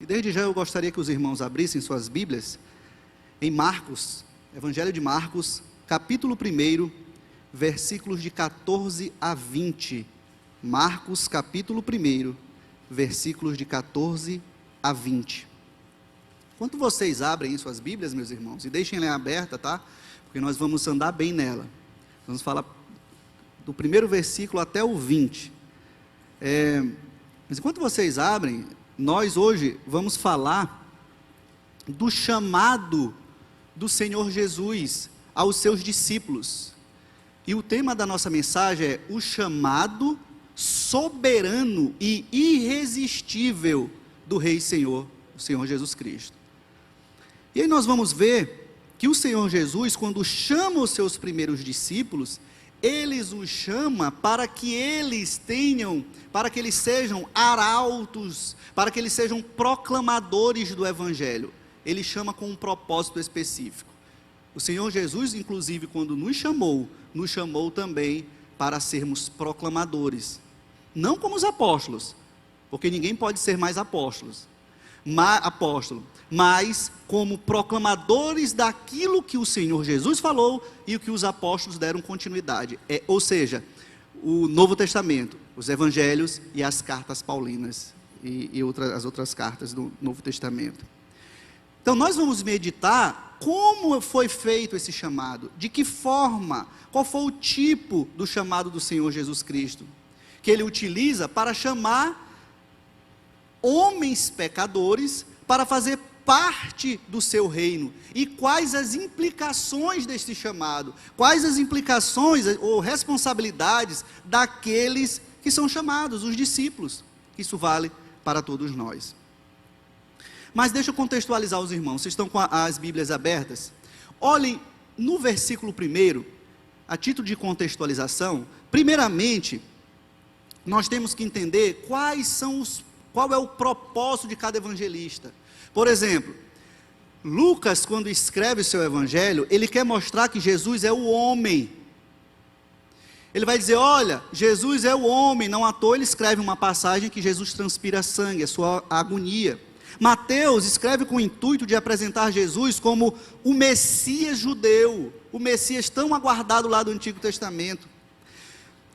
E desde já eu gostaria que os irmãos abrissem suas Bíblias em Marcos, Evangelho de Marcos, capítulo 1, versículos de 14 a 20. Marcos, capítulo 1, versículos de 14 a 20. Enquanto vocês abrem em suas Bíblias, meus irmãos, e deixem ela aberta, tá? Porque nós vamos andar bem nela. Vamos falar do primeiro versículo até o 20. Mas enquanto vocês abrem, nós hoje vamos falar do chamado do Senhor Jesus aos seus discípulos. E o tema da nossa mensagem é o chamado soberano e irresistível do Rei e Senhor, o Senhor Jesus Cristo. E aí nós vamos ver que o Senhor Jesus, quando chama os seus primeiros discípulos, eles os chama para que eles sejam arautos, para que eles sejam proclamadores do Evangelho. Ele chama com um propósito específico. O Senhor Jesus, inclusive, quando nos chamou também para sermos proclamadores. Não como os apóstolos, porque ninguém pode ser mais apóstolo, mas como proclamadores daquilo que o Senhor Jesus falou e o que os apóstolos deram continuidade, ou seja, o Novo Testamento, os Evangelhos e as cartas paulinas e as outras cartas do Novo Testamento. Então nós vamos meditar como foi feito esse chamado, de que forma, qual foi o tipo do chamado do Senhor Jesus Cristo, que Ele utiliza para chamar homens pecadores para fazer parte do seu reino, e quais as implicações deste chamado, quais as implicações ou responsabilidades daqueles que são chamados, os discípulos. Isso vale para todos nós. Mas deixa eu contextualizar os irmãos, vocês estão com as Bíblias abertas? Olhem no versículo 1, a título de contextualização. Primeiramente, nós temos que entender qual é o propósito de cada evangelista. Por exemplo, Lucas, quando escreve o seu evangelho, ele quer mostrar que Jesus é o homem. Ele vai dizer, olha, Jesus é o homem. Não à toa ele escreve uma passagem que Jesus transpira sangue, a sua agonia. Mateus escreve com o intuito de apresentar Jesus como o Messias judeu, o Messias tão aguardado lá do Antigo Testamento.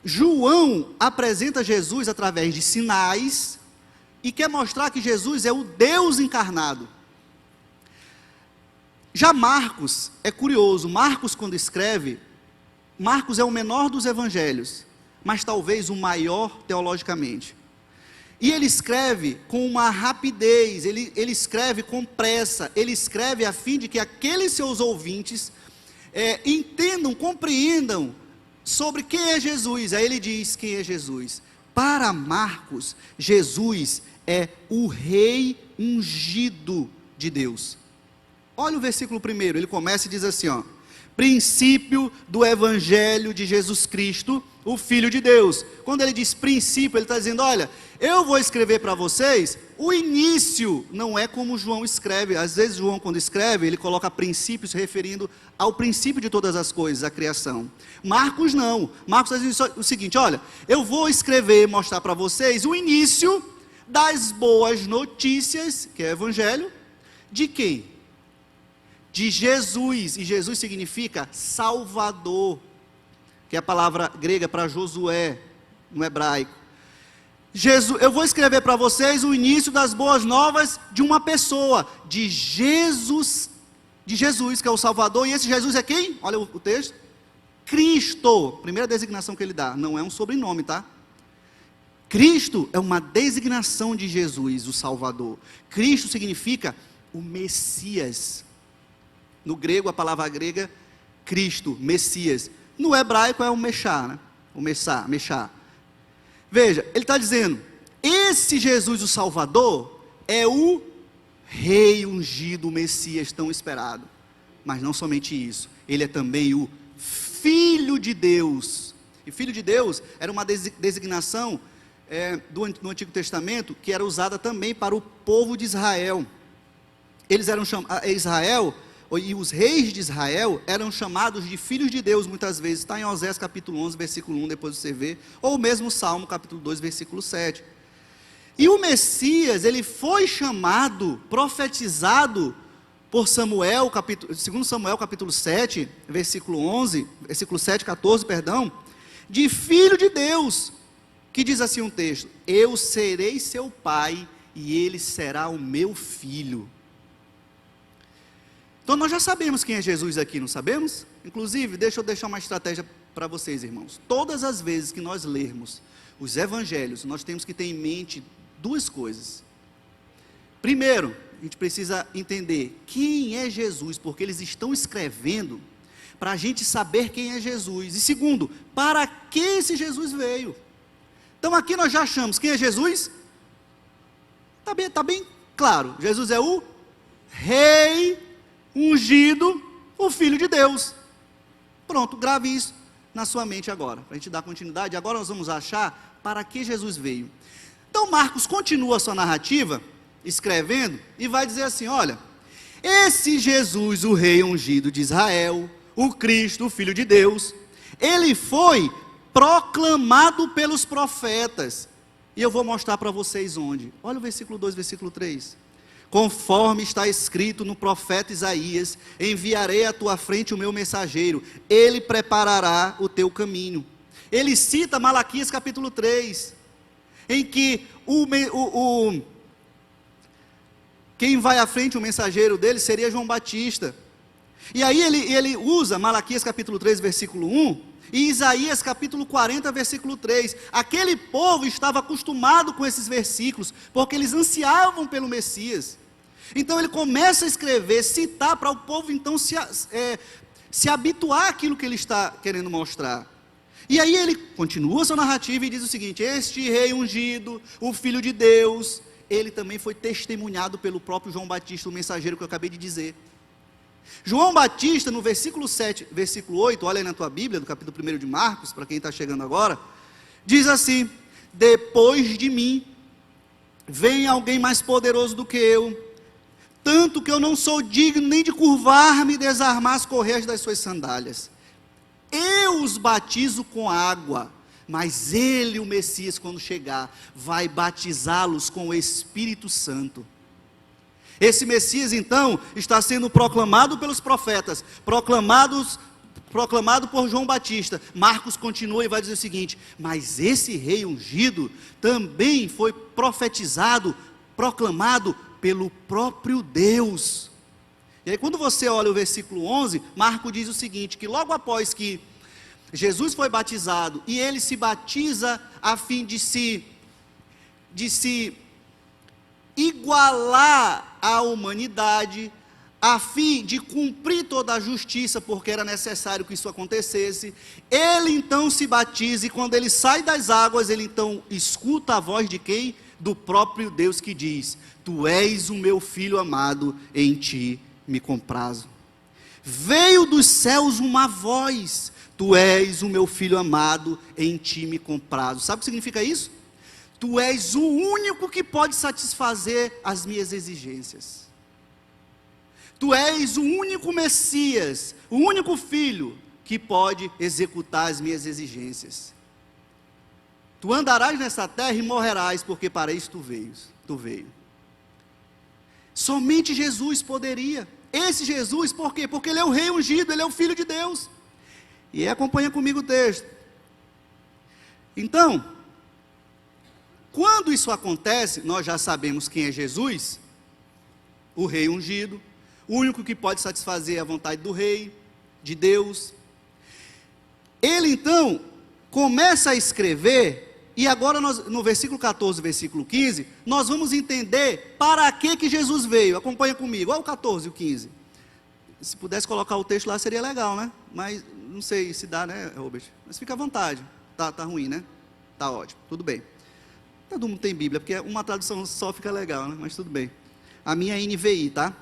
João apresenta Jesus através de sinais e quer mostrar que Jesus é o Deus encarnado. Já Marcos é curioso. Marcos, quando escreve, Marcos é o menor dos evangelhos, mas talvez o maior teologicamente. E ele escreve com uma rapidez, ele escreve com pressa, ele escreve a fim de que aqueles seus ouvintes entendam, compreendam sobre quem é Jesus. Aí ele diz quem é Jesus. Para Marcos, Jesus é o Rei ungido de Deus. Olha o versículo 1, ele começa e diz assim, princípio do Evangelho de Jesus Cristo, o Filho de Deus. Quando ele diz princípio, ele está dizendo, olha, eu vou escrever para vocês o início, não é como João escreve. Às vezes João, quando escreve, ele coloca princípios se referindo ao princípio de todas as coisas, a criação. Marcos não, Marcos diz o seguinte, olha, eu vou escrever, mostrar para vocês o início das boas notícias, que é o Evangelho, de quem? De Jesus, e Jesus significa Salvador, que é a palavra grega para Josué, no hebraico. Eu vou escrever para vocês o início das boas novas de uma pessoa, de Jesus, que é o Salvador, e esse Jesus é quem? Olha o texto, Cristo, primeira designação que ele dá, não é um sobrenome, tá? Cristo é uma designação de Jesus, o Salvador. Cristo significa o Messias. No grego, a palavra grega, Cristo, Messias. No hebraico é o Meshá, né? O Meshá. Veja, ele está dizendo, esse Jesus, o Salvador, é o Rei ungido, o Messias tão esperado. Mas não somente isso, ele é também o Filho de Deus. E Filho de Deus era uma designação do Antigo Testamento, que era usada também para o povo de Israel. Eles eram Israel, e os reis de Israel eram chamados de filhos de Deus muitas vezes. Está em Osés capítulo 11, versículo 1, depois você vê, ou mesmo Salmo capítulo 2, versículo 7. E o Messias, ele foi chamado, profetizado por Samuel, 2 Samuel capítulo 7, versículo 11, versículo 7, 14, perdão, de filho de Deus, que diz assim um texto: eu serei seu pai e ele será o meu filho. Então nós já sabemos quem é Jesus aqui, não sabemos? Inclusive, deixa eu deixar uma estratégia para vocês, irmãos. Todas as vezes que nós lermos os evangelhos, nós temos que ter em mente duas coisas. Primeiro, a gente precisa entender quem é Jesus, porque eles estão escrevendo para a gente saber quem é Jesus. E segundo, para que esse Jesus veio. Então aqui nós já achamos quem é Jesus. Está bem claro, Jesus é o Rei ungido, o Filho de Deus. Pronto, grave isso na sua mente agora, para a gente dar continuidade. Agora nós vamos achar para que Jesus veio. Então Marcos continua a sua narrativa, escrevendo, e vai dizer assim: olha, esse Jesus, o Rei ungido de Israel, o Cristo, o Filho de Deus, ele foi proclamado pelos profetas, e eu vou mostrar para vocês onde. Olha o versículo 2, versículo 3. Conforme está escrito no profeta Isaías: enviarei à tua frente o meu mensageiro, ele preparará o teu caminho. Ele cita Malaquias capítulo 3, em que quem vai à frente, o mensageiro dele, seria João Batista. E aí ele usa Malaquias capítulo 3, versículo 1, e Isaías capítulo 40, versículo 3. Aquele povo estava acostumado com esses versículos, porque eles ansiavam pelo Messias. Então ele começa a escrever, citar, para o povo então se habituar àquilo que ele está querendo mostrar. E aí ele continua sua narrativa e diz o seguinte: este rei ungido, o Filho de Deus, ele também foi testemunhado pelo próprio João Batista, o mensageiro que eu acabei de dizer. João Batista, no versículo 7, versículo 8, olha aí na tua Bíblia, do capítulo 1 de Marcos, para quem está chegando agora, diz assim: depois de mim, vem alguém mais poderoso do que eu, tanto que eu não sou digno nem de curvar-me e desarmar as correias das suas sandálias. Eu os batizo com água, mas ele, o Messias, quando chegar, vai batizá-los com o Espírito Santo. Esse Messias então está sendo proclamado pelos profetas, proclamado por João Batista. Marcos continua e vai dizer o seguinte: mas esse rei ungido também foi profetizado, proclamado pelo próprio Deus. E aí quando você olha o versículo 11, Marcos diz o seguinte, que logo após que Jesus foi batizado, e ele se batiza a fim de se igualar à humanidade, a fim de cumprir toda a justiça, porque era necessário que isso acontecesse, ele então se batiza, e quando ele sai das águas, ele então escuta a voz de quem? Do próprio Deus, que diz: tu és o meu filho amado, em ti me comprazo. Veio dos céus uma voz: tu és o meu filho amado, em ti me comprazo. Sabe o que significa isso? Tu és o único que pode satisfazer as minhas exigências. Tu és o único Messias, o único filho que pode executar as minhas exigências. Tu andarás nessa terra e morrerás, porque para isso tu veio. Somente Jesus poderia. Esse Jesus, por quê? Porque ele é o rei ungido, ele é o Filho de Deus. E acompanha comigo o texto. Então, quando isso acontece, nós já sabemos quem é Jesus, o rei ungido, o único que pode satisfazer a vontade do rei, de Deus. Ele então começa a escrever, e agora no versículo 14, versículo 15, nós vamos entender para que Jesus veio. Acompanha comigo, olha o 14 e o 15. Se pudesse colocar o texto lá seria legal, né? Mas não sei se dá, né, Robert? Mas fica à vontade. Tá ruim, né? Tá ótimo, tudo bem. Todo mundo tem Bíblia, porque uma tradução só fica legal, né? Mas tudo bem. A minha é NVI, tá?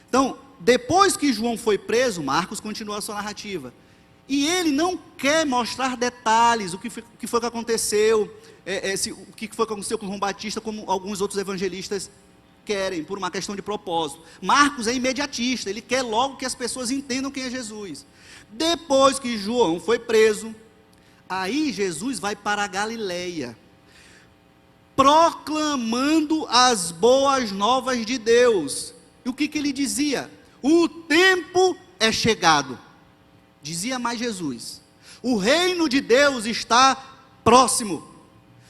Então, depois que João foi preso, Marcos continua a sua narrativa. E ele não quer mostrar detalhes, o que foi que aconteceu, o que foi que aconteceu com João Batista, como alguns outros evangelistas querem, por uma questão de propósito. Marcos é imediatista, ele quer logo que as pessoas entendam quem é Jesus. Depois que João foi preso, aí Jesus vai para a Galileia, proclamando as boas novas de Deus. E o que ele dizia? O tempo é chegado. Dizia mais Jesus: o reino de Deus está próximo.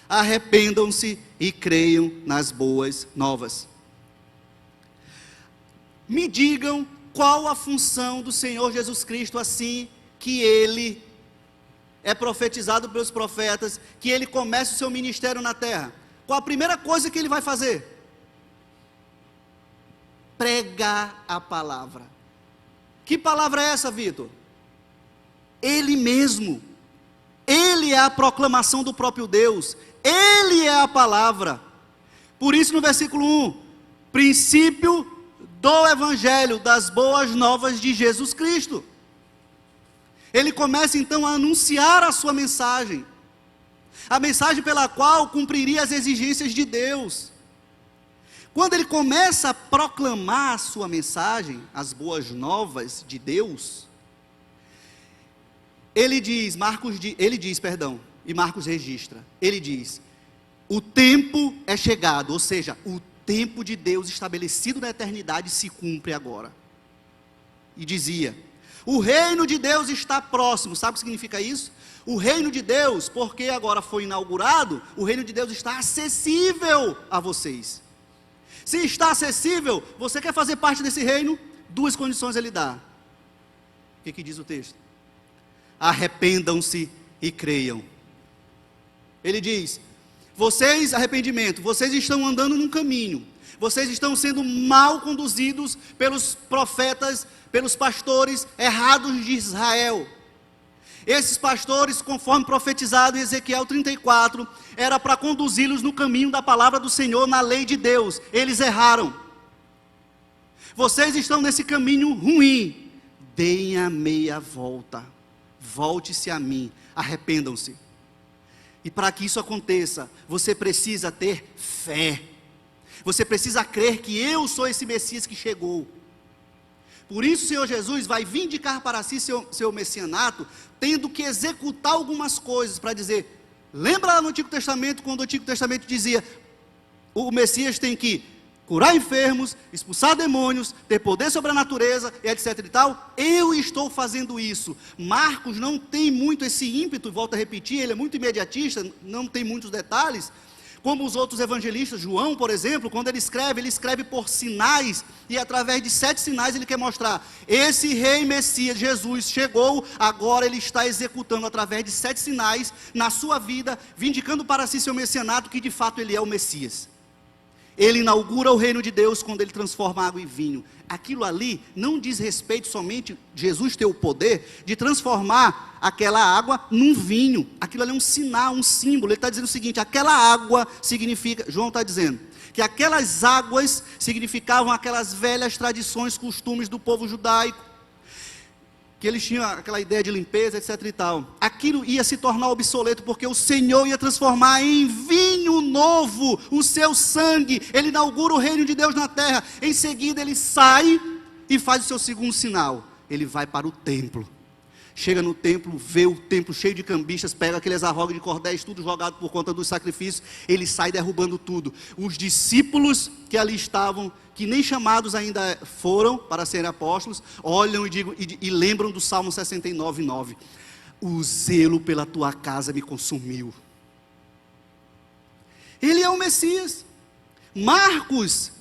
Arrependam-se e creiam nas boas novas. Me digam qual a função do Senhor Jesus Cristo, assim que Ele é profetizado pelos profetas, que Ele começa o seu ministério na terra. Qual a primeira coisa que Ele vai fazer? Pregar a palavra. Que palavra é essa, Vitor? Ele mesmo. Ele é a proclamação do próprio Deus. Ele é a palavra. Por isso no versículo 1, princípio do evangelho, das boas novas de Jesus Cristo. Ele começa então a anunciar a sua mensagem. A mensagem pela qual cumpriria as exigências de Deus. Quando ele começa a proclamar a sua mensagem, as boas novas de Deus, ele diz, e Marcos registra, ele diz: o tempo é chegado, ou seja, o tempo de Deus estabelecido na eternidade se cumpre agora. E dizia: o reino de Deus está próximo. Sabe o que significa isso? O reino de Deus, porque agora foi inaugurado, o reino de Deus está acessível a vocês. Se está acessível, você quer fazer parte desse reino? Duas condições ele dá. O que diz o texto? Arrependam-se e creiam. Ele diz: vocês, arrependimento, vocês estão andando num caminho, vocês estão sendo mal conduzidos pelos profetas, pelos pastores errados de Israel. Esses pastores, conforme profetizado em Ezequiel 34, era para conduzi-los no caminho da palavra do Senhor, na lei de Deus. Eles erraram. Vocês estão nesse caminho ruim. Deem a meia volta. Volte-se a mim. Arrependam-se. E para que isso aconteça, você precisa ter fé. Você precisa crer que eu sou esse Messias que chegou. Por isso o Senhor Jesus vai vindicar para si seu messianato, tendo que executar algumas coisas para dizer: lembra lá no Antigo Testamento, quando o Antigo Testamento dizia, o Messias tem que curar enfermos, expulsar demônios, ter poder sobre a natureza, etc e tal. Eu estou fazendo isso. Marcos não tem muito esse ímpeto, volto a repetir, ele é muito imediatista, não tem muitos detalhes, como os outros evangelistas. João, por exemplo, quando ele escreve por sinais, e através de 7 sinais ele quer mostrar: esse rei Messias, Jesus, chegou, agora ele está executando através de 7 sinais na sua vida, vindicando para si seu messianato, que de fato ele é o Messias. Ele inaugura o reino de Deus quando ele transforma água em vinho. Aquilo ali não diz respeito somente Jesus ter o poder de transformar aquela água num vinho. Aquilo ali é um sinal, um símbolo. Ele está dizendo o seguinte: aquela água significa, João está dizendo, que aquelas águas significavam aquelas velhas tradições, costumes do povo judaico, que eles tinham aquela ideia de limpeza, etc e tal. Aquilo ia se tornar obsoleto, porque o Senhor ia transformar em vinho novo o seu sangue. Ele inaugura o reino de Deus na terra. Em seguida ele sai e faz o seu segundo sinal. Ele vai para o templo. Chega no templo, vê o templo cheio de cambistas, pega aqueles arrogas de cordéis, tudo jogado por conta dos sacrifícios. Ele sai derrubando tudo. Os discípulos que ali estavam, que nem chamados ainda foram para serem apóstolos, olham e lembram do Salmo 69:9. O zelo pela tua casa me consumiu. Ele é o Messias. Marcos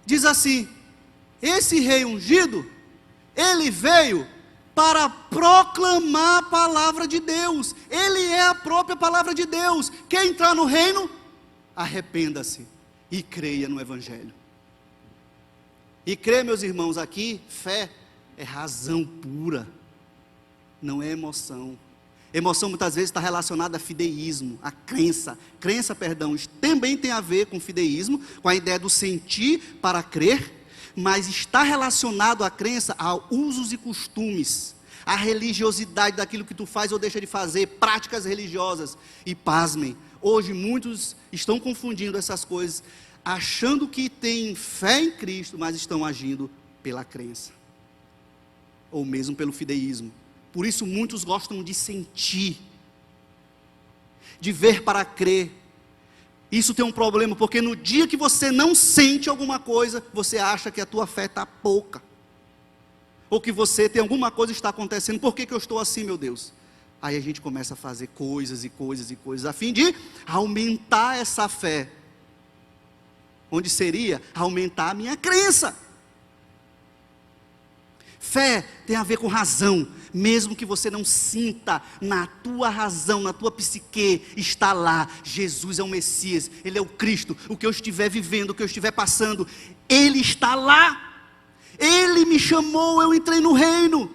diz assim: esse rei ungido, ele veio para proclamar a palavra de Deus. Ele é a própria palavra de Deus. Quer entrar no reino? Arrependa-se e creia no Evangelho. E crer, meus irmãos, aqui, fé é razão pura, não é emoção. Emoção muitas vezes está relacionada a fideísmo, a crença. Isso também tem a ver com fideísmo, com a ideia do sentir para crer, mas está relacionado à crença a usos e costumes, a religiosidade daquilo que tu faz ou deixa de fazer, práticas religiosas. E pasmem, hoje muitos estão confundindo essas coisas, achando que têm fé em Cristo, mas estão agindo pela crença, ou mesmo pelo fideísmo. Por isso muitos gostam de sentir, de ver para crer. Isso tem um problema, porque no dia que você não sente alguma coisa, você acha que a tua fé está pouca. Ou que você tem alguma coisa que está acontecendo. Por que eu estou assim, meu Deus? Aí a gente começa a fazer coisas e coisas e coisas, a fim de aumentar essa fé. Onde seria aumentar a minha crença. Fé tem a ver com razão, mesmo que você não sinta, na tua razão, na tua psique, está lá, Jesus é o Messias, Ele é o Cristo, o que eu estiver vivendo, o que eu estiver passando, Ele está lá, Ele me chamou, eu entrei no reino.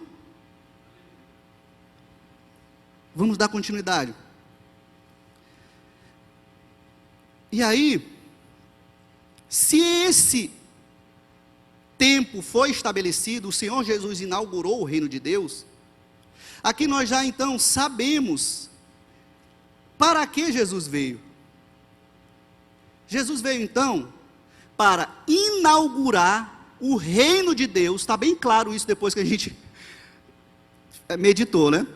Vamos dar continuidade. E aí, se esse tempo foi estabelecido, o Senhor Jesus inaugurou o reino de Deus, aqui nós já então sabemos para que Jesus veio. Jesus veio então para inaugurar o reino de Deus, está bem claro isso depois que a gente meditou, né?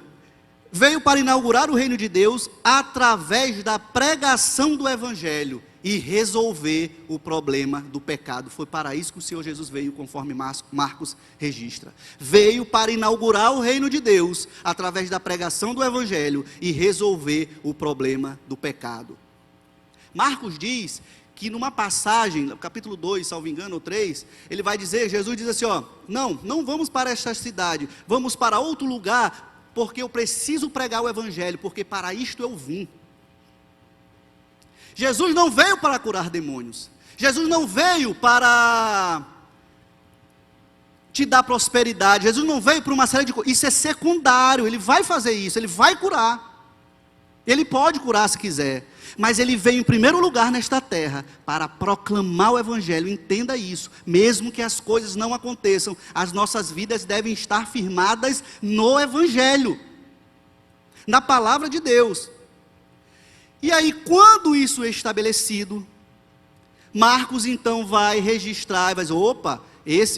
Veio para inaugurar o reino de Deus através da pregação do Evangelho e resolver o problema do pecado. Foi para isso que o Senhor Jesus veio, conforme Marcos registra. Veio para inaugurar o reino de Deus através da pregação do Evangelho e resolver o problema do pecado. Marcos diz que numa passagem, no capítulo 2, salvo engano, ou 3, ele vai dizer, Jesus diz assim, não vamos para esta cidade, vamos para outro lugar, porque eu preciso pregar o Evangelho, porque para isto eu vim. Jesus não veio para curar demônios, Jesus não veio para te dar prosperidade, Jesus não veio para uma série de coisas, isso é secundário, Ele vai fazer isso, Ele vai curar, Ele pode curar se quiser, mas Ele veio em primeiro lugar nesta terra, para proclamar o Evangelho, entenda isso, mesmo que as coisas não aconteçam, as nossas vidas devem estar firmadas no Evangelho, na palavra de Deus. E aí, quando isso é estabelecido, Marcos então vai registrar, e vai dizer, opa,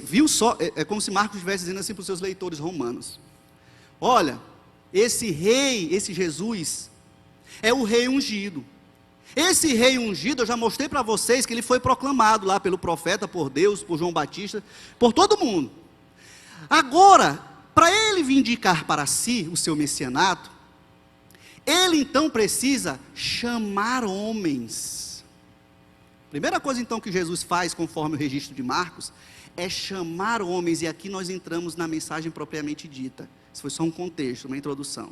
viu só, é como se Marcos estivesse dizendo assim para os seus leitores romanos, olha, esse rei, esse Jesus, é o rei ungido. Esse rei ungido, eu já mostrei para vocês que ele foi proclamado lá pelo profeta, por Deus, por João Batista, por todo mundo. Agora, para ele vindicar para si o seu messianato, ele então precisa chamar homens. Primeira coisa então que Jesus faz, conforme o registro de Marcos, é chamar homens, e aqui nós entramos na mensagem propriamente dita. Isso foi só um contexto, uma introdução.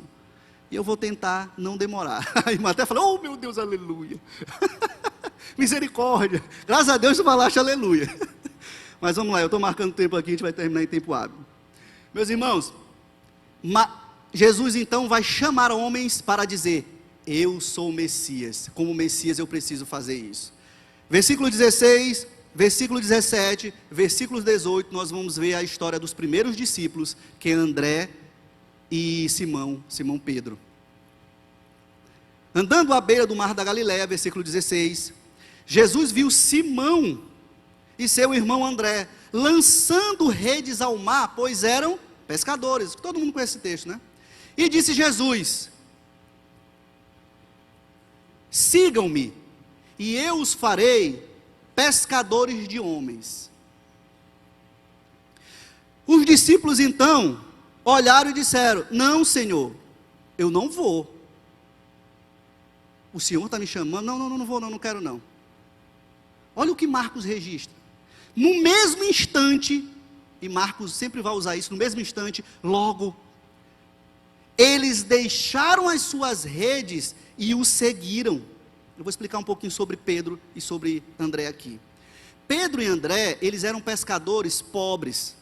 E eu vou tentar não demorar. A irmã até falou, oh meu Deus, aleluia. Misericórdia. Graças a Deus tu falaste aleluia. Mas vamos lá, eu estou marcando tempo aqui, a gente vai terminar em tempo hábil. Meus irmãos, Jesus então vai chamar homens para dizer, eu sou o Messias. Como Messias eu preciso fazer isso. Versículo 16, versículo 17, versículo 18, nós vamos ver a história dos primeiros discípulos, que é André e Simão Pedro. Andando à beira do mar da Galileia, versículo 16, Jesus viu Simão e seu irmão André lançando redes ao mar, pois eram pescadores. Todo mundo conhece esse texto, né? E disse Jesus, sigam-me, e eu os farei pescadores de homens. Os discípulos então olharam e disseram, não Senhor, eu não vou. O Senhor está me chamando, não vou não quero não. Olha o que Marcos registra. No mesmo instante, e Marcos sempre vai usar isso, no mesmo instante, logo, eles deixaram as suas redes e o seguiram. Eu vou explicar um pouquinho sobre Pedro e sobre André aqui. Pedro e André, eles eram pescadores pobres.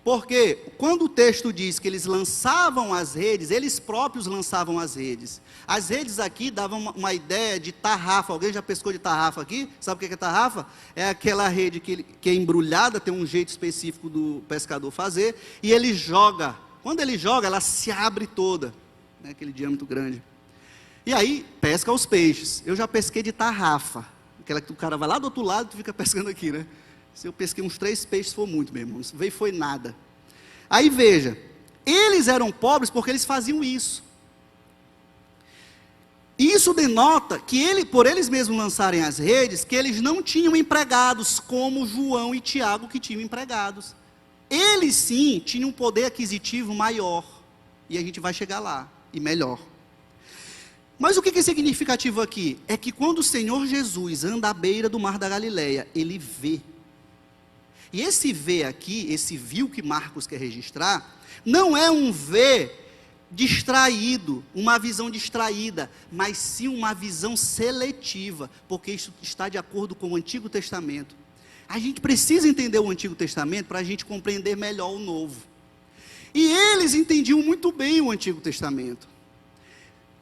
Porque quando o texto diz que eles lançavam as redes, eles próprios lançavam as redes. As redes aqui davam uma ideia de tarrafa. Alguém já pescou de tarrafa aqui? Sabe o que é tarrafa? É aquela rede que é embrulhada, tem um jeito específico do pescador fazer, e ele joga. Quando ele joga, ela se abre toda, né, aquele diâmetro grande. E aí, pesca os peixes. Eu já pesquei de tarrafa. Aquela que o cara vai lá do outro lado e tu fica pescando aqui, né? Se eu pesquei uns 3 peixes, foi muito, meu irmão. Veio foi nada. Aí veja, eles eram pobres porque eles faziam isso. Isso denota que por eles mesmos lançarem as redes, que eles não tinham empregados, como João e Tiago, que tinham empregados. Eles sim tinham um poder aquisitivo maior, e a gente vai chegar lá, e melhor. Mas o que é significativo aqui? É que quando o Senhor Jesus anda à beira do mar da Galileia, ele vê. E esse ver aqui, esse viu que Marcos quer registrar, não é um ver distraído, uma visão distraída, mas sim uma visão seletiva, porque isso está de acordo com o Antigo Testamento. A gente precisa entender o Antigo Testamento para a gente compreender melhor o Novo. E eles entendiam muito bem o Antigo Testamento.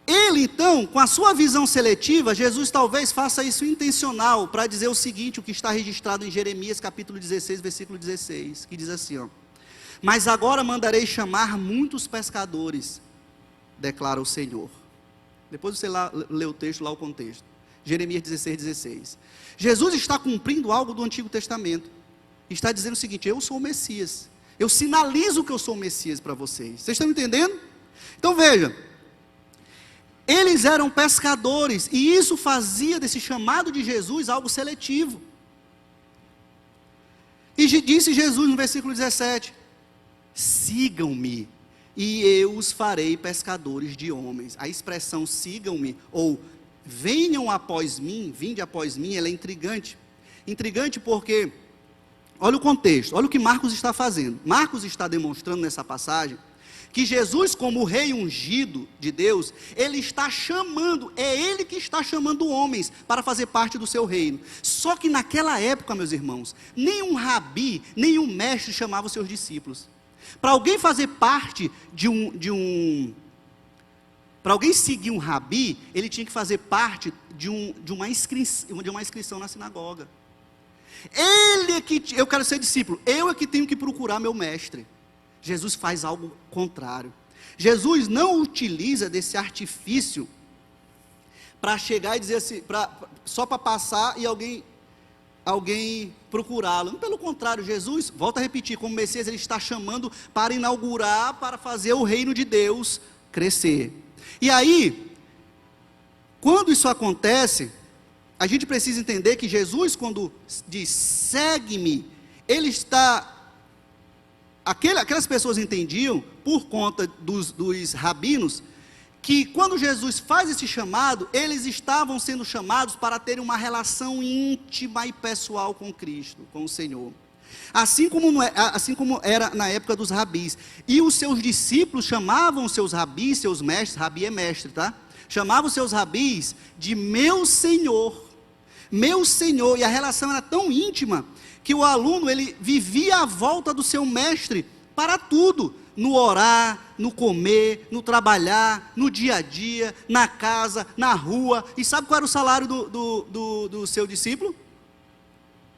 Ele então, com a sua visão seletiva, Jesus talvez faça isso intencional, para dizer o seguinte, o que está registrado em Jeremias capítulo 16, versículo 16, que diz assim, ó: mas agora mandarei chamar muitos pescadores, declara o Senhor. Depois você lê o texto, lá o contexto. Jeremias 16, 16. Jesus está cumprindo algo do Antigo Testamento. Está dizendo o seguinte: eu sou o Messias. Eu sinalizo que eu sou o Messias para vocês. Vocês estão entendendo? Então veja, eles eram pescadores, e isso fazia desse chamado de Jesus algo seletivo. E disse Jesus no versículo 17: sigam-me, e eu os farei pescadores de homens. A expressão sigam-me, ou venham após mim, vinde após mim, ela é intrigante. Intrigante porque, olha o contexto, olha o que Marcos está fazendo. Marcos está demonstrando nessa passagem que Jesus, como o rei ungido de Deus, ele está chamando, é ele que está chamando homens para fazer parte do seu reino. Só que naquela época, meus irmãos, nenhum rabi, nenhum mestre chamava os seus discípulos. Para alguém fazer parte para alguém seguir um rabi, ele tinha que fazer parte de uma inscrição na sinagoga. Ele é que, eu quero ser discípulo, eu é que tenho que procurar meu mestre. Jesus faz algo contrário. Jesus não utiliza desse artifício para chegar e dizer assim, só para passar e alguém procurá-lo. Pelo contrário, Jesus, volta a repetir, como Messias, ele está chamando para inaugurar, para fazer o reino de Deus crescer. E aí, quando isso acontece, a gente precisa entender que Jesus, quando diz segue-me, ele está... Aquelas pessoas entendiam, por conta dos rabinos, que quando Jesus faz esse chamado, eles estavam sendo chamados para terem uma relação íntima e pessoal com Cristo, com o Senhor. Assim como era na época dos rabis. E os seus discípulos chamavam os seus rabis, seus mestres, rabi é mestre, tá? Chamavam os seus rabis de meu Senhor. Meu Senhor. E a relação era tão íntima que o aluno, ele vivia à volta do seu mestre para tudo. No orar, no comer, no trabalhar, no dia a dia, na casa, na rua. E sabe qual era o salário do seu discípulo?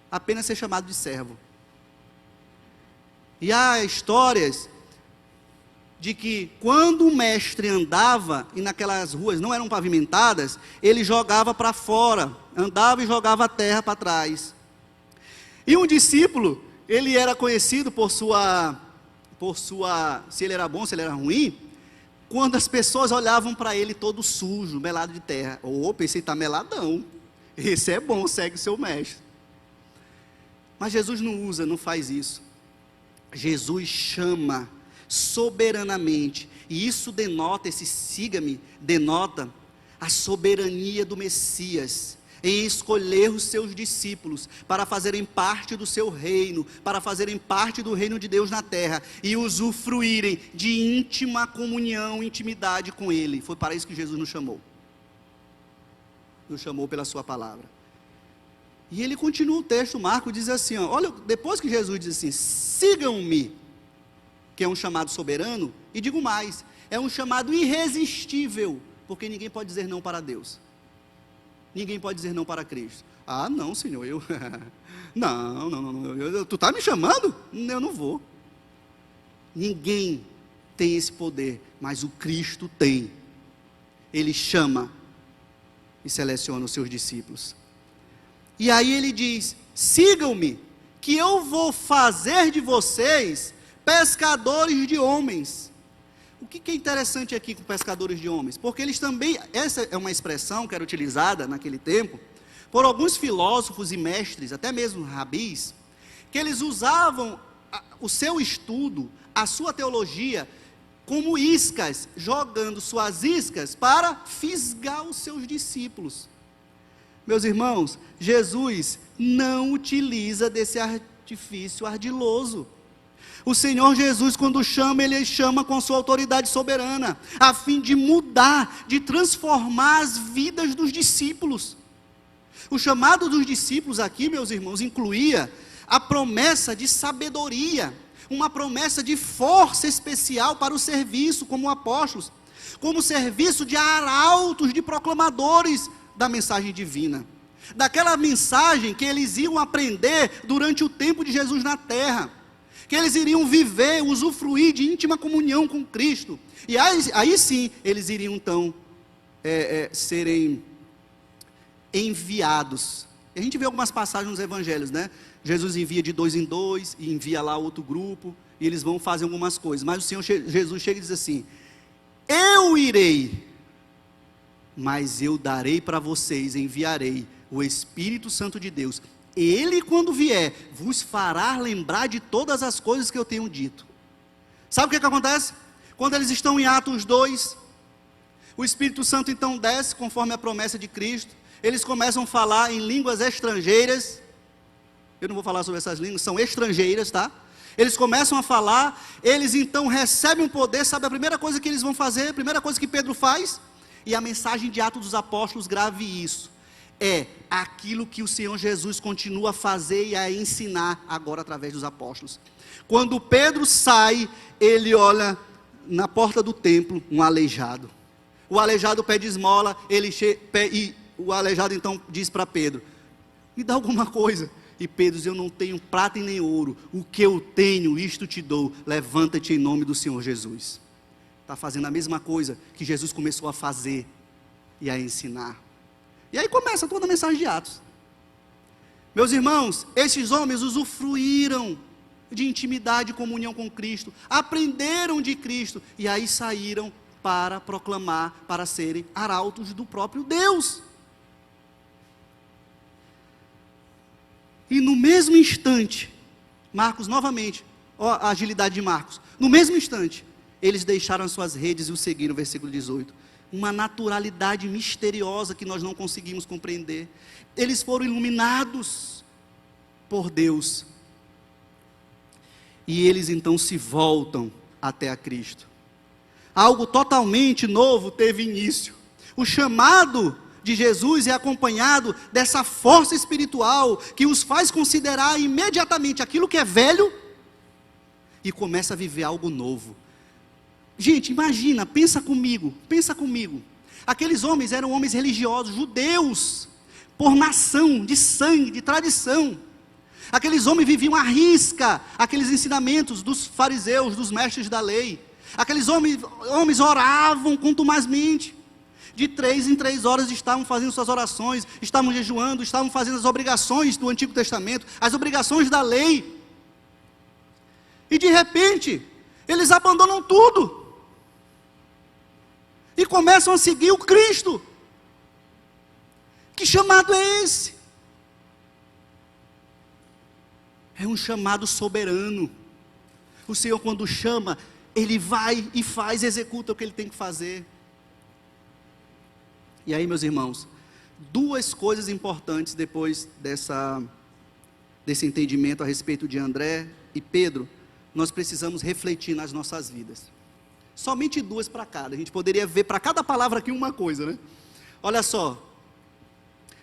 Apenas ser chamado de servo. E há histórias de que quando o mestre andava, e naquelas ruas não eram pavimentadas, ele jogava para fora, andava e jogava a terra para trás. E um discípulo, ele era conhecido por sua, se ele era bom, se ele era ruim, quando as pessoas olhavam para ele todo sujo, melado de terra. Opa, esse está meladão, esse é bom, segue o seu mestre. Mas Jesus não faz isso. Jesus chama soberanamente, e isso denota, esse siga-me, denota a soberania do Messias, em escolher os seus discípulos, para fazerem parte do seu reino, para fazerem parte do reino de Deus na terra, e usufruírem de íntima comunhão, intimidade com Ele. Foi para isso que Jesus nos chamou pela sua palavra. E ele continua o texto, Marcos diz assim, ó, olha, depois que Jesus diz assim, sigam-me, que é um chamado soberano, e digo mais, é um chamado irresistível, porque ninguém pode dizer não para Deus, ninguém pode dizer não para Cristo. Ah, não, Senhor, tu está me chamando? Eu não vou. Ninguém tem esse poder, mas o Cristo tem. Ele chama e seleciona os seus discípulos. E aí ele diz, sigam-me, que eu vou fazer de vocês pescadores de homens. O que é interessante aqui com pescadores de homens? Porque eles também, essa é uma expressão que era utilizada naquele tempo, por alguns filósofos e mestres, até mesmo rabis, que eles usavam o seu estudo, a sua teologia, como iscas, jogando suas iscas para fisgar os seus discípulos. Meus irmãos, Jesus não utiliza desse artifício ardiloso. O Senhor Jesus, quando chama, Ele chama com sua autoridade soberana, a fim de mudar, de transformar as vidas dos discípulos. O chamado dos discípulos aqui, meus irmãos, incluía a promessa de sabedoria, uma promessa de força especial para o serviço, como apóstolos, como serviço de arautos, de proclamadores da mensagem divina, daquela mensagem que eles iam aprender durante o tempo de Jesus na terra, que eles iriam viver, usufruir de íntima comunhão com Cristo, e aí sim, eles iriam então serem enviados. E a gente vê algumas passagens nos evangelhos, né? Jesus envia de 2 em 2, e envia lá outro grupo, e eles vão fazer algumas coisas, mas o Senhor Jesus chega e diz assim: eu irei, mas eu darei para vocês, enviarei o Espírito Santo de Deus. Ele, quando vier, vos fará lembrar de todas as coisas que eu tenho dito. Sabe o que acontece? Quando eles estão em Atos 2, o Espírito Santo então desce, conforme a promessa de Cristo. Eles começam a falar em línguas estrangeiras. Eu não vou falar sobre essas línguas, são estrangeiras, tá? Eles começam a falar, eles então recebem o poder. Sabe a primeira coisa que eles vão fazer? A primeira coisa que Pedro faz? E a mensagem de Atos dos Apóstolos, grave isso, é aquilo que o Senhor Jesus continua a fazer e a ensinar agora através dos apóstolos. Quando Pedro sai, ele olha na porta do templo um aleijado. O aleijado pede esmola, e o aleijado então diz para Pedro: me dá alguma coisa. E Pedro diz: eu não tenho prata e nem ouro, o que eu tenho, isto te dou, levanta-te em nome do Senhor Jesus. Está fazendo a mesma coisa que Jesus começou a fazer e a ensinar. E aí começa toda a mensagem de Atos. Meus irmãos, esses homens usufruíram de intimidade e comunhão com Cristo, aprenderam de Cristo, e aí saíram para proclamar, para serem arautos do próprio Deus. E no mesmo instante, Marcos novamente, ó a agilidade de Marcos, no mesmo instante, eles deixaram as suas redes e o seguiram, versículo 18. Uma naturalidade misteriosa que nós não conseguimos compreender. Eles foram iluminados por Deus. E eles então se voltam até a Cristo. Algo totalmente novo teve início. O chamado de Jesus é acompanhado dessa força espiritual que os faz considerar imediatamente aquilo que é velho e começa a viver algo novo. Gente, imagina, pensa comigo, aqueles homens eram homens religiosos, judeus, por nação, de sangue, de tradição. Aqueles homens viviam à risca aqueles ensinamentos dos fariseus, dos mestres da lei. Aqueles homens oravam contumazmente, de 3 em 3 horas estavam fazendo suas orações, estavam jejuando, estavam fazendo as obrigações do Antigo Testamento, as obrigações da lei. E de repente, eles abandonam tudo e começam a seguir o Cristo. Que chamado é esse? É um chamado soberano. O Senhor, quando chama, Ele vai e faz, executa o que Ele tem que fazer. E aí, meus irmãos, 2 coisas importantes depois desse entendimento a respeito de André e Pedro, nós precisamos refletir nas nossas vidas. Somente 2 para cada. A gente poderia ver para cada palavra aqui uma coisa, né? Olha só.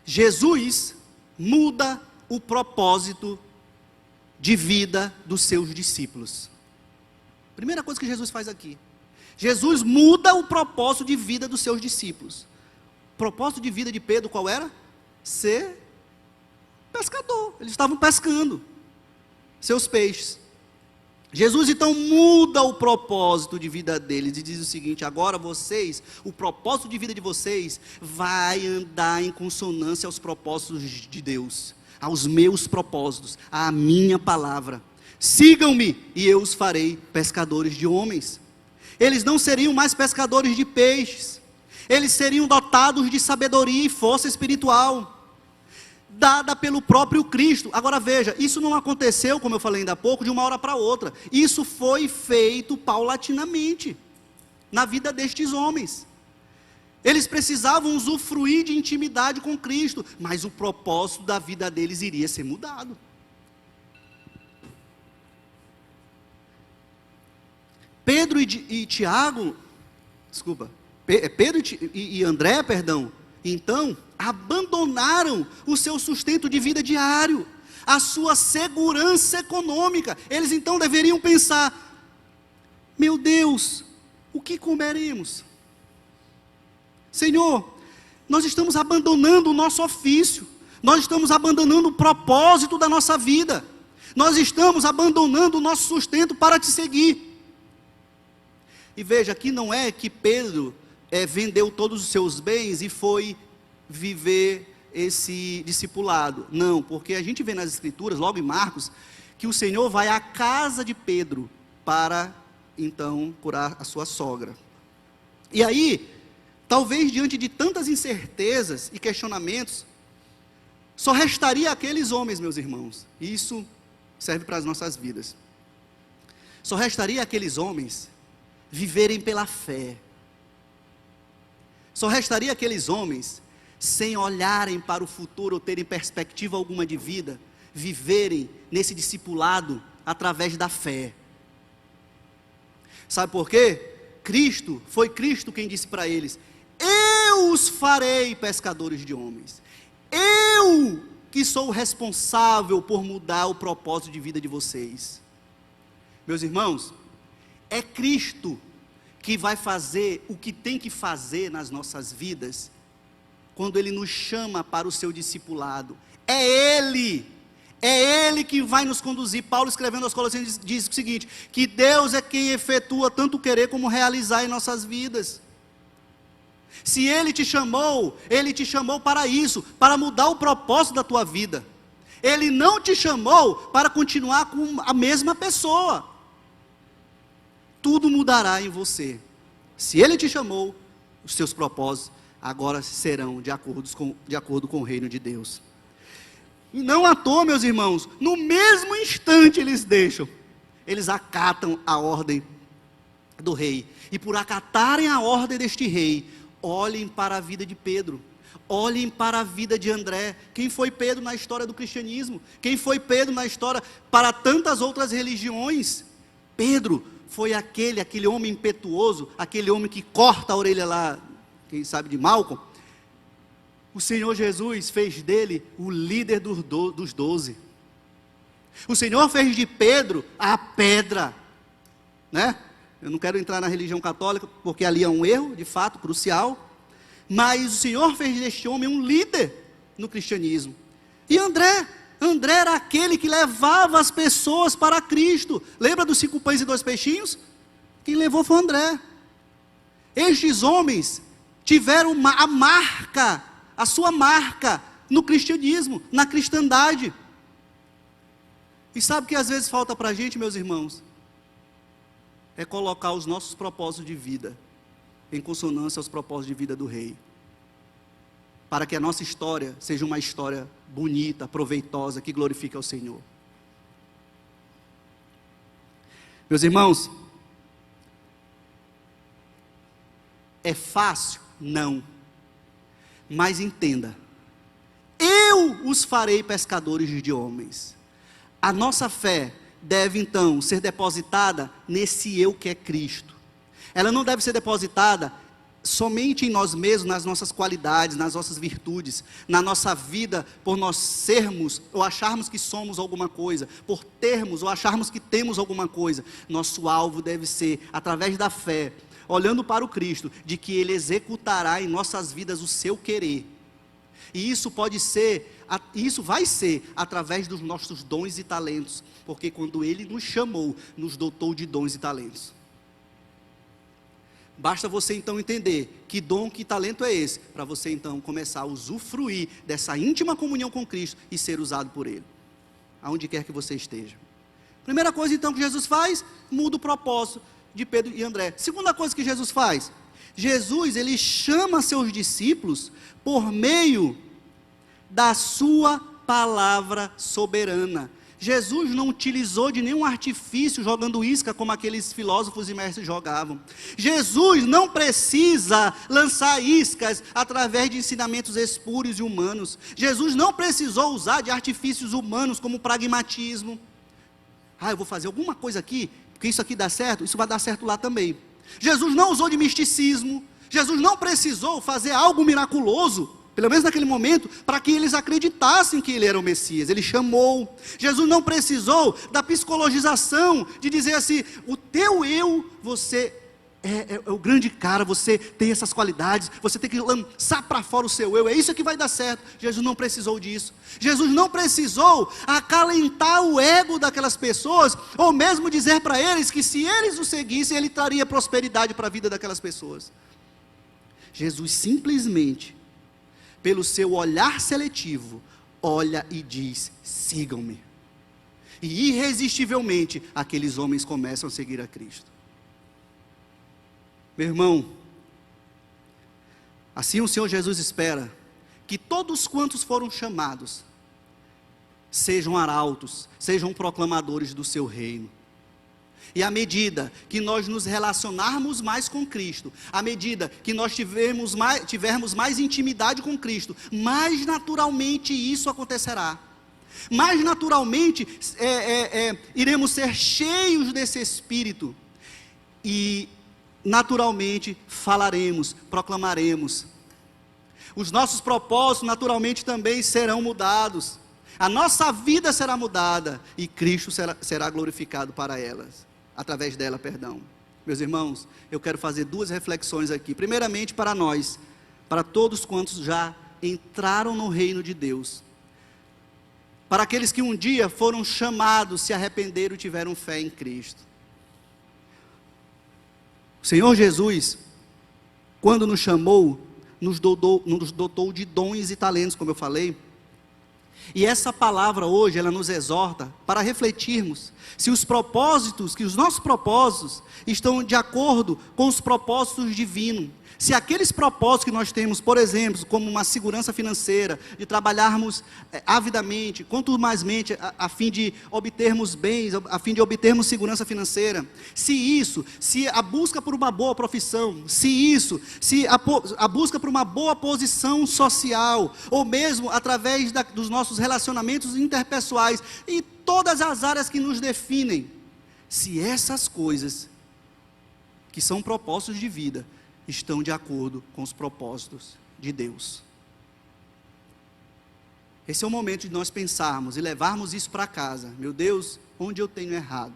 Jesus muda o propósito de vida dos seus discípulos. Primeira coisa que Jesus faz aqui. Jesus muda o propósito de vida dos seus discípulos. O propósito de vida de Pedro qual era? Ser pescador. Eles estavam pescando seus peixes. Jesus então muda o propósito de vida deles e diz o seguinte: agora vocês, o propósito de vida de vocês vai andar em consonância aos propósitos de Deus, aos meus propósitos, à minha palavra. Sigam-me e eu os farei pescadores de homens. Eles não seriam mais pescadores de peixes. Eles seriam dotados de sabedoria e força espiritual, dada pelo próprio Cristo. Agora veja, isso não aconteceu, como eu falei ainda há pouco, de uma hora para outra. Isso foi feito paulatinamente, na vida destes homens. Eles precisavam usufruir de intimidade com Cristo, mas o propósito da vida deles iria ser mudado. Pedro e Tiago, Pedro e André, então, abandonaram o seu sustento de vida diário, a sua segurança econômica. Eles então deveriam pensar: meu Deus, o que comeremos? Senhor, nós estamos abandonando o nosso ofício, nós estamos abandonando o propósito da nossa vida, nós estamos abandonando o nosso sustento para te seguir. E veja, aqui não é que Pedro vendeu todos os seus bens e foi viver esse discipulado. Não, porque a gente vê nas Escrituras, logo em Marcos, que o Senhor vai à casa de Pedro para, então, curar a sua sogra. E aí, talvez diante de tantas incertezas e questionamentos, só restaria aqueles homens, meus irmãos, e isso serve para as nossas vidas, só restaria aqueles homens viverem pela fé. Só restaria aqueles homens, sem olharem para o futuro ou terem perspectiva alguma de vida, viverem nesse discipulado através da fé. Sabe por quê? Foi Cristo quem disse para eles: eu os farei pescadores de homens. Eu que sou o responsável por mudar o propósito de vida de vocês. Meus irmãos, é Cristo que vai fazer o que tem que fazer nas nossas vidas, quando Ele nos chama para o seu discipulado. É Ele que vai nos conduzir. Paulo, escrevendo aos Colossenses, diz o seguinte: que Deus é quem efetua tanto o querer como realizar em nossas vidas. Se Ele te chamou para isso, para mudar o propósito da tua vida. Ele não te chamou para continuar com a mesma pessoa. Tudo mudará em você. Se Ele te chamou, os seus propósitos agora serão de acordo com o reino de Deus. E não à toa, meus irmãos, no mesmo instante eles acatam a ordem do rei. E por acatarem a ordem deste rei, olhem para a vida de Pedro, olhem para a vida de André. Quem foi Pedro na história do cristianismo? Quem foi Pedro na história para tantas outras religiões? Pedro foi aquele homem impetuoso, aquele homem que corta a orelha lá, quem sabe de Malcolm. O Senhor Jesus fez dele o líder dos 12. O Senhor fez de Pedro a pedra, né? Eu não quero entrar na religião católica, porque ali é um erro, de fato, crucial. Mas o Senhor fez deste homem um líder no cristianismo. E André era aquele que levava as pessoas para Cristo. Lembra dos 5 pães e 2 peixinhos? Quem levou foi André. Estes homens tiveram a sua marca no cristianismo, na cristandade. E sabe o que às vezes falta para a gente, meus irmãos? É colocar os nossos propósitos de vida em consonância aos propósitos de vida do Rei, para que a nossa história seja uma história bonita, proveitosa, que glorifique ao Senhor. Meus irmãos, é fácil? Não. Mas entenda, eu os farei pescadores de homens. A nossa fé deve então ser depositada nesse eu que é Cristo. Ela não deve ser depositada somente em nós mesmos, nas nossas qualidades, nas nossas virtudes, na nossa vida, por nós sermos ou acharmos que somos alguma coisa, por termos ou acharmos que temos alguma coisa. Nosso alvo deve ser, através da fé, olhando para o Cristo, de que Ele executará em nossas vidas o seu querer. E isso vai ser através dos nossos dons e talentos, porque quando Ele nos chamou, nos dotou de dons e talentos. Basta você então entender que dom, que talento é esse, para você então começar a usufruir dessa íntima comunhão com Cristo e ser usado por Ele, aonde quer que você esteja. Primeira coisa então que Jesus faz, muda o propósito. de Pedro e André. Segunda coisa que Jesus faz, Jesus, ele chama seus discípulos por meio da sua palavra soberana. Jesus não utilizou de nenhum artifício jogando isca como aqueles filósofos e mestres jogavam. Jesus não precisa lançar iscas através de ensinamentos espúrios e humanos. Jesus não precisou usar de artifícios humanos como pragmatismo. Eu vou fazer alguma coisa aqui, porque isso aqui dá certo, isso vai dar certo lá também. Jesus não usou de misticismo. Jesus não precisou fazer algo miraculoso, pelo menos naquele momento, para que eles acreditassem que ele era o Messias. Ele chamou. Jesus não precisou da psicologização, de dizer assim, o teu eu, você é o grande cara, você tem essas qualidades, você tem que lançar para fora o seu eu, é isso que vai dar certo. Jesus não precisou disso. Jesus não precisou acalentar o ego daquelas pessoas, ou mesmo dizer para eles que se eles o seguissem, ele traria prosperidade para a vida daquelas pessoas. Jesus simplesmente, pelo seu olhar seletivo, olha e diz, sigam-me. E irresistivelmente, aqueles homens começam a seguir a Cristo. Meu irmão, assim o Senhor Jesus espera que todos quantos foram chamados, sejam arautos, sejam proclamadores do seu reino. E à medida que nós nos relacionarmos mais com Cristo, à medida que nós tivermos mais intimidade com Cristo, mais naturalmente isso acontecerá. Mais naturalmente iremos ser cheios desse Espírito. E naturalmente falaremos, proclamaremos. Os nossos propósitos naturalmente também serão mudados. A nossa vida será mudada e Cristo será glorificado para elas. Através dela, perdão. Meus irmãos, eu quero fazer duas reflexões aqui. Primeiramente para nós, para todos quantos já entraram no reino de Deus. Para aqueles que um dia foram chamados, se arrependeram e tiveram fé em Cristo. O Senhor Jesus, quando nos chamou, nos dotou de dons e talentos, como eu falei. E essa palavra hoje, ela nos exorta para refletirmos se os nossos propósitos estão de acordo com os propósitos divinos. Se aqueles propósitos que nós temos, por exemplo, como uma segurança financeira, de trabalharmos avidamente, contumazmente, a fim de obtermos bens, a fim de obtermos segurança financeira, se a busca por uma boa profissão, se a busca por uma boa posição social, ou mesmo através dos nossos relacionamentos interpessoais, e todas as áreas que nos definem, se essas coisas, que são propósitos de vida, estão de acordo com os propósitos de Deus. Esse é o momento de nós pensarmos e levarmos isso para casa. Meu Deus, onde eu tenho errado?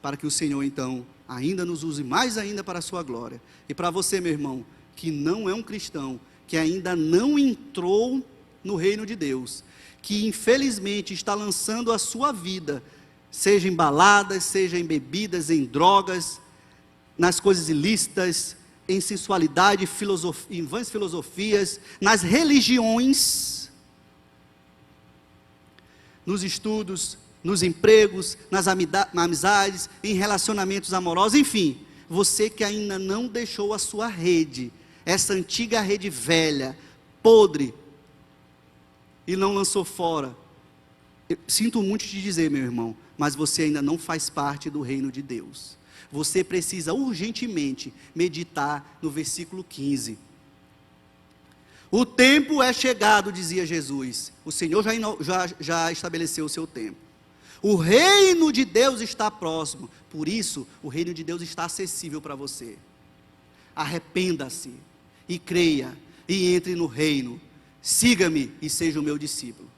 Para que o Senhor então ainda nos use mais ainda para a sua glória. E para você, meu irmão, que não é um cristão, que ainda não entrou no reino de Deus, que infelizmente está lançando a sua vida, seja em baladas, seja em bebidas, em drogas, nas coisas ilícitas, em sensualidade, em vãs filosofias, nas religiões, nos estudos, nos empregos, nas amizades, em relacionamentos amorosos, enfim, você que ainda não deixou a sua rede, essa antiga rede velha, podre, e não lançou fora, eu sinto muito te dizer, meu irmão, mas você ainda não faz parte do reino de Deus. Você precisa urgentemente meditar no versículo 15. O tempo é chegado, dizia Jesus. O Senhor já estabeleceu o seu tempo. O reino de Deus está próximo. Por isso, o reino de Deus está acessível para você. Arrependa-se e creia e entre no reino. Siga-me e seja o meu discípulo.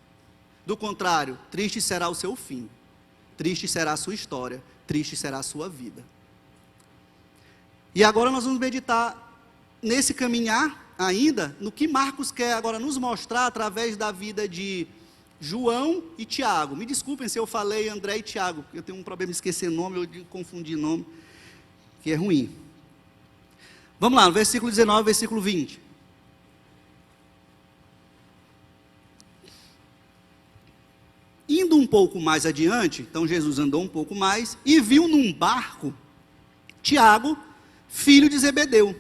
Do contrário, triste será o seu fim. Triste será a sua história. Triste será a sua vida. E agora nós vamos meditar nesse caminhar ainda, no que Marcos quer agora nos mostrar através da vida de João e Tiago. Me desculpem se eu falei André e Tiago, porque eu tenho um problema de esquecer nome, ou de confundir nome, que é ruim. Vamos lá, no versículo 19, versículo 20. Indo um pouco mais adiante, então Jesus andou um pouco mais, e viu num barco Tiago, filho de Zebedeu,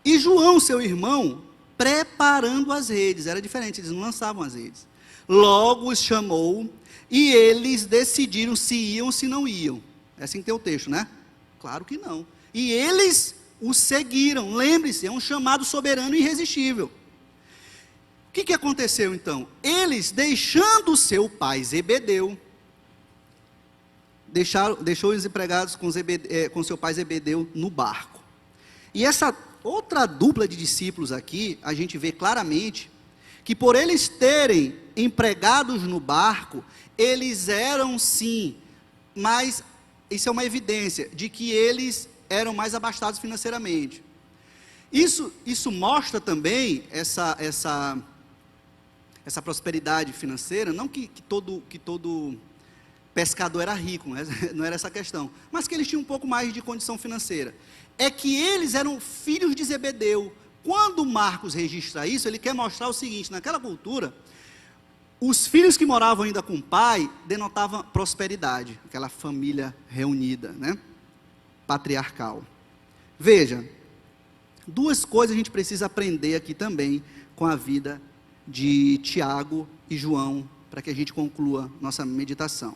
e João, seu irmão, preparando as redes. Era diferente, eles não lançavam as redes. Logo os chamou, e eles decidiram se iam ou se não iam. É assim que tem o texto, né? Claro que não. E eles o seguiram. Lembre-se, é um chamado soberano e irresistível. O que aconteceu então? Eles, deixando seu pai Zebedeu, deixou os empregados com seu pai Zebedeu no barco. E essa outra dupla de discípulos aqui, a gente vê claramente que por eles terem empregados no barco, eles eram sim, mas isso é uma evidência de que eles eram mais abastados financeiramente. Isso mostra também essa prosperidade financeira, não que todo pescador era rico, não era essa a questão, mas que eles tinham um pouco mais de condição financeira. É que eles eram filhos de Zebedeu. Quando Marcos registra isso, ele quer mostrar o seguinte: naquela cultura, os filhos que moravam ainda com o pai denotavam prosperidade, aquela família reunida, né? Patriarcal. Veja, duas coisas a gente precisa aprender aqui também com a vida de Tiago e João, para que a gente conclua nossa meditação.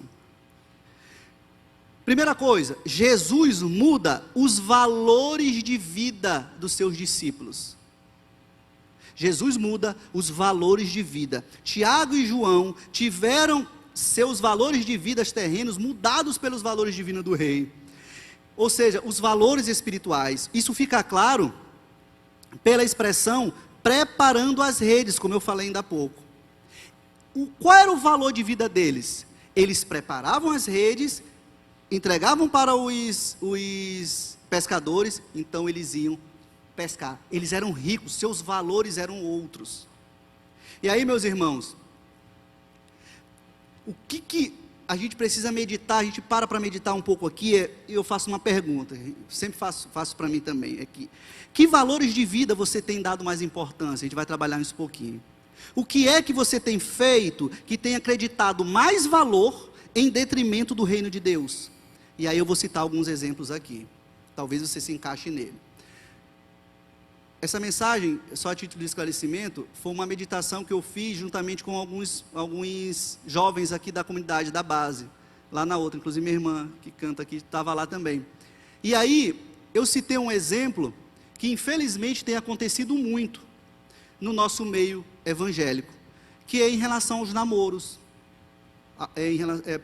Primeira coisa, Jesus muda os valores de vida dos seus discípulos. Jesus muda os valores de vida. Tiago e João tiveram seus valores de vida terrenos mudados pelos valores divinos do rei. Ou seja, os valores espirituais. Isso fica claro pela expressão preparando as redes, como eu falei ainda há pouco. Qual era o valor de vida deles? Eles preparavam as redes, entregavam para os pescadores, então eles iam pescar. Eles eram ricos, seus valores eram outros. E aí, meus irmãos, o que a gente precisa meditar? A gente para meditar um pouco aqui, e eu faço uma pergunta, sempre faço para mim também, que valores de vida você tem dado mais importância? A gente vai trabalhar nisso um pouquinho. O que é que você tem feito que tem acreditado mais valor em detrimento do reino de Deus? E aí eu vou citar alguns exemplos aqui, talvez você se encaixe nele. Essa mensagem, só a título de esclarecimento, foi uma meditação que eu fiz juntamente com alguns jovens aqui da comunidade, da base, lá na outra, inclusive minha irmã, que canta aqui, estava lá também. E aí, eu citei um exemplo que infelizmente tem acontecido muito no nosso meio evangélico, que é em relação aos namoros,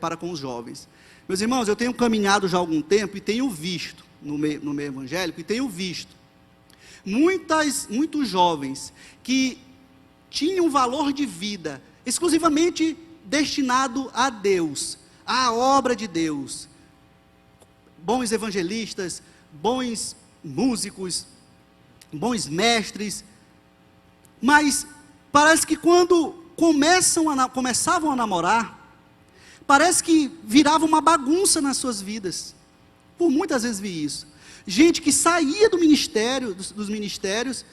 para com os jovens. Meus irmãos, eu tenho caminhado já há algum tempo e tenho visto, no meio evangélico, e tenho visto, muitos jovens que tinham valor de vida exclusivamente destinado a Deus, à obra de Deus, bons evangelistas, bons músicos, bons mestres, mas parece que quando começavam a namorar, parece que virava uma bagunça nas suas vidas. Por muitas vezes vi isso. Gente que saía do ministério, dos ministérios,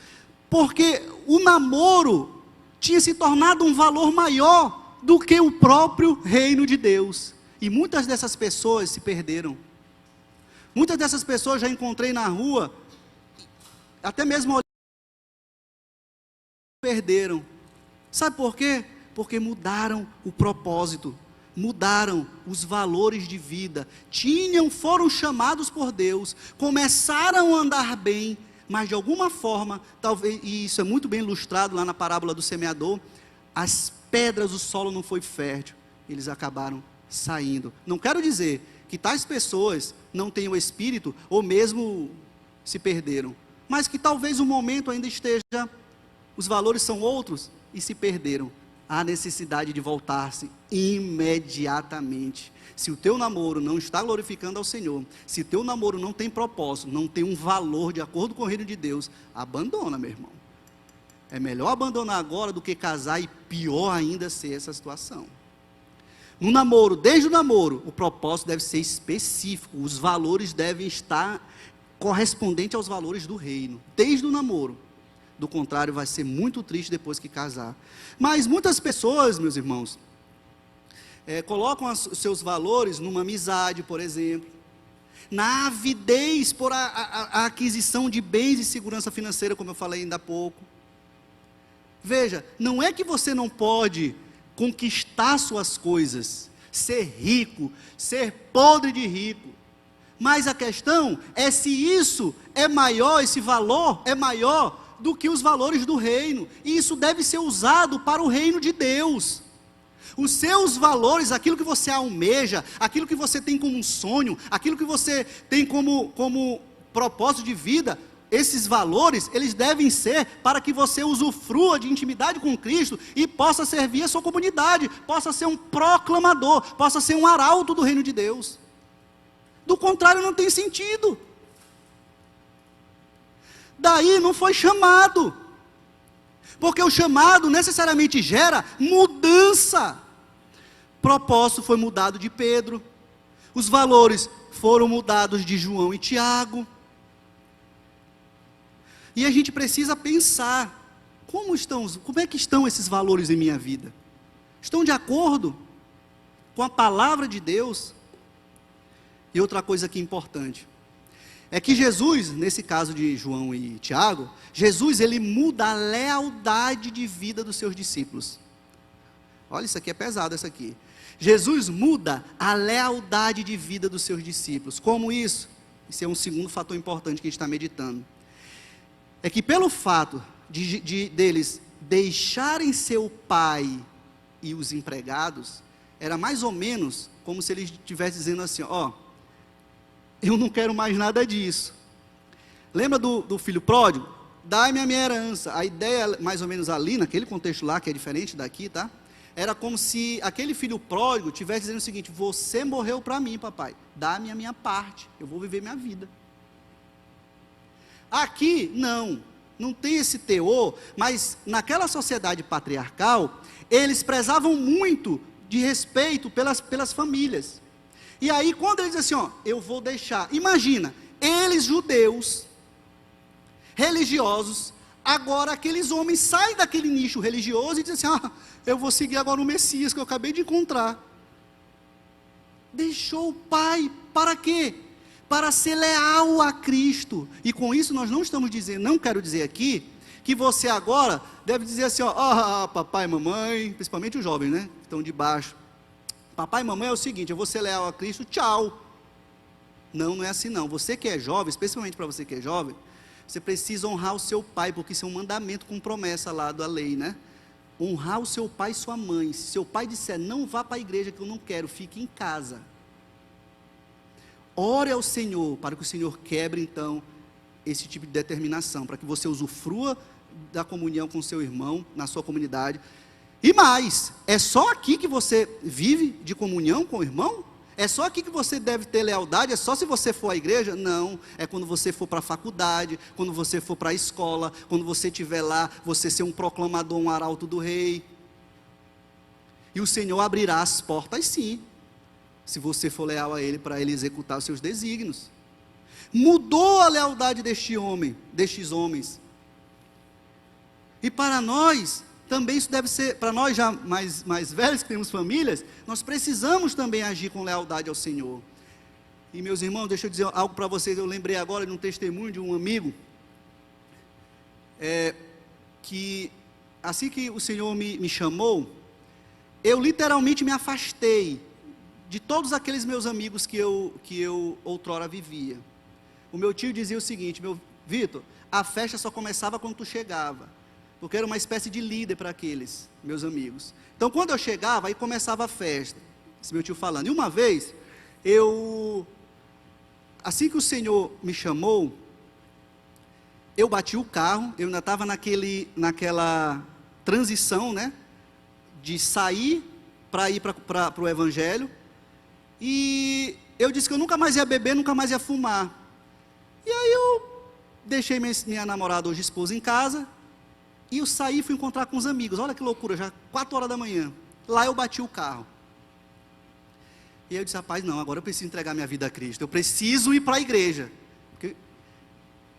porque o namoro tinha se tornado um valor maior do que o próprio reino de Deus. E muitas dessas pessoas se perderam. Muitas dessas pessoas já encontrei na rua, até mesmo perderam. Sabe por quê? Porque mudaram o propósito, mudaram os valores de vida, foram chamados por Deus, começaram a andar bem, mas de alguma forma, talvez, e isso é muito bem ilustrado lá na parábola do semeador, as pedras do solo não foi fértil, eles acabaram saindo. Não quero dizer que tais pessoas não tenham espírito, ou mesmo se perderam, mas que talvez o momento ainda esteja, os valores são outros, e se perderam. Há necessidade de voltar-se imediatamente. Se o teu namoro não está glorificando ao Senhor, se o teu namoro não tem propósito, não tem um valor de acordo com o reino de Deus, abandona, meu irmão. É melhor abandonar agora do que casar e pior ainda ser essa situação. No namoro, desde o namoro, o propósito deve ser específico, os valores devem estar correspondentes aos valores do reino, desde o namoro. Do contrário, vai ser muito triste depois que casar. Mas muitas pessoas, meus irmãos, colocam os seus valores numa amizade, por exemplo. na avidez por a aquisição de bens e segurança financeira, como eu falei ainda há pouco. Veja, não é que você não pode conquistar suas coisas, ser rico, ser podre de rico, mas a questão é se isso é maior, esse valor é maior do que os valores do reino, e isso deve ser usado para o reino de Deus. Os seus valores, aquilo que você almeja, aquilo que você tem como um sonho, aquilo que você tem como propósito de vida, esses valores, eles devem ser para que você usufrua de intimidade com Cristo e possa servir a sua comunidade, possa ser um proclamador, possa ser um arauto do reino de Deus. Do contrário, não tem sentido. Daí não foi chamado, porque o chamado necessariamente gera mudança. O propósito foi mudado de Pedro, os valores foram mudados de João e Tiago, e a gente precisa pensar, como é que estão esses valores em minha vida? Estão de acordo com a palavra de Deus? E outra coisa que é importante, é que Jesus, nesse caso de João e Tiago, Jesus ele muda a lealdade de vida dos seus discípulos. Olha, isso aqui é pesado, isso aqui. Jesus muda a lealdade de vida dos seus discípulos. Como isso? Esse é um segundo fator importante que a gente está meditando. É que pelo fato deles deixarem seu pai e os empregados, era mais ou menos como se eles estivessem dizendo assim, eu não quero mais nada disso. Lembra do filho pródigo? Dai-me a minha herança. A ideia, mais ou menos ali, naquele contexto lá, que é diferente daqui, tá? Era como se aquele filho pródigo estivesse dizendo o seguinte, você morreu para mim, papai, dá-me a minha parte, eu vou viver minha vida. Aqui, não tem esse teor, mas naquela sociedade patriarcal, eles prezavam muito de respeito pelas famílias. E aí, quando eles dizem assim, eu vou deixar, imagina, eles judeus, religiosos, agora aqueles homens saem daquele nicho religioso e dizem assim, eu vou seguir agora o Messias que eu acabei de encontrar. Deixou o pai, para quê? Para ser leal a Cristo. E com isso nós não estamos dizendo, não quero dizer aqui, que você agora deve dizer assim, papai e mamãe, principalmente os jovens, né, que estão de baixo. Papai e mamãe é o seguinte, eu vou ser leal a Cristo, tchau. Não é assim não. Você que é jovem, especialmente para você que é jovem, você precisa honrar o seu pai, porque isso é um mandamento com promessa lá da lei, né? Honrar o seu pai e sua mãe. Se seu pai disser, não vá para a igreja que eu não quero, fique em casa. Ore ao Senhor, para que o Senhor quebre então, esse tipo de determinação, para que você usufrua da comunhão com seu irmão, na sua comunidade. E mais, é só aqui que você vive de comunhão com o irmão? É só aqui que você deve ter lealdade? É só se você for à igreja? Não, é quando você for para a faculdade, quando você for para a escola, quando você estiver lá, você ser um proclamador, um arauto do rei. E o Senhor abrirá as portas sim, se você for leal a Ele, para Ele executar os seus desígnios. Mudou a lealdade destes homens. E para nós, também isso deve ser, para nós já mais velhos que temos famílias, nós precisamos também agir com lealdade ao Senhor. E meus irmãos, deixa eu dizer algo para vocês, eu lembrei agora de um testemunho de um amigo, que assim que o Senhor me chamou, eu literalmente me afastei de todos aqueles meus amigos que eu outrora vivia. O meu tio dizia o seguinte, Vitor, a festa só começava quando tu chegava, porque era uma espécie de líder para aqueles meus amigos. Então quando eu chegava, aí começava a festa, esse meu tio falando. E uma vez, assim que o Senhor me chamou, eu bati o carro, eu ainda estava naquela transição, né, de sair para ir para o Evangelho, e eu disse que eu nunca mais ia beber, nunca mais ia fumar. E aí eu deixei minha namorada, hoje esposa, em casa, e eu saí e fui encontrar com os amigos. Olha que loucura, já 4 horas da manhã. Lá eu bati o carro. E aí eu disse, rapaz, não, agora eu preciso entregar minha vida a Cristo. Eu preciso ir para a igreja. Porque